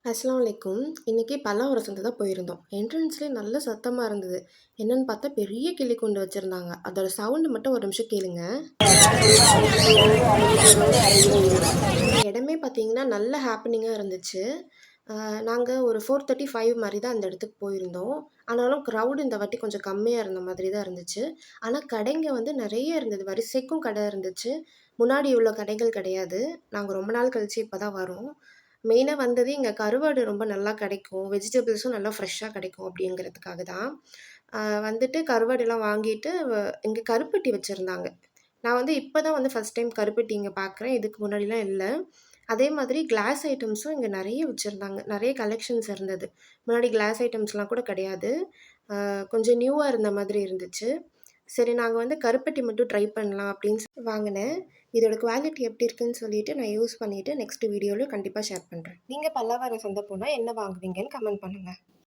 அஸ்ஸலாமு அலைக்கும். இன்னைக்கு பல்லாவரம் சந்தை தான் போயிருந்தோம். என்ட்ரன்ஸ்லயே நல்ல சத்தமா இருந்தது. என்னன்னு பார்த்தா பெரிய கிளி கூண்டு வச்சிருந்தாங்க. அதோட சவுண்ட் மட்டும் ஒரு நிமிஷம் கேளுங்க. இடமே பார்த்தீங்கன்னா, நல்ல ஹேப்பனிங்கா இருந்துச்சு. நாங்க ஒரு 4:35 மாரி தான் அந்த இடத்துக்கு போயிருந்தோம். ஆனாலும் கிரவுட் இந்த வாட்டி கொஞ்சம் கம்மியா இருந்த மாதிரி தான் இருந்துச்சு. ஆனா கடைங்க வந்து நெறைய இருந்தது. வரிசைக்கும் கடை இருந்துச்சு. முன்னாடி இவ்ளோ கடைகள் கிடையாது. நாங்க ரொம்ப நாள் கழிச்சு இப்ப தான் வரோம். மெயினா வந்தது இங்க கருவாடு ரொம்ப நல்லா கிடைக்கும். வெஜிடபிள்ஸும் நல்லா ஃப்ரெஷ்ஷா கிடைக்கும் அப்படிங்கிறதுக்காக தான். அ வந்துட்டு கருவாடுலாம் வாங்கிட்டு இங்க கருப்பட்டி வச்சிருந்தாங்க. நான் வந்து இப்ப தான் வந்து ஃபர்ஸ்ட் டைம் கருப்பட்டி இங்க பார்க்குறேன். இதுக்கு முன்னாடிலாம் இல்ல. அதே மாதிரி கிளாஸ் ஐட்டம்ஸும் இங்க நெறைய வச்சிருந்தாங்க. நெறைய கலெக்ஷன்ஸ் இருந்தது. முன்னாடி கிளாஸ் ஐட்டம்ஸ்லாம் கூட கிடையாது. கொஞ்சம் நியூவா இருந்த மாதிரி இருந்துச்சு. சரி நாங்க வந்து கருப்பட்டி மட்டும் ட்ரை பண்ணலாம் அப்படின்னு வாங்குனேன். இதோட குவாலிட்டி எப்படி இருக்குன்னு சொல்லிட்டு நான் யூஸ் பண்ணிட்டு நெக்ஸ்ட் வீடியோல கண்டிப்பா ஷேர் பண்றேன். நீங்க பல்லாவரம் சந்தை போனா என்ன வாங்குவீங்கன்னு கமெண்ட் பண்ணுங்க.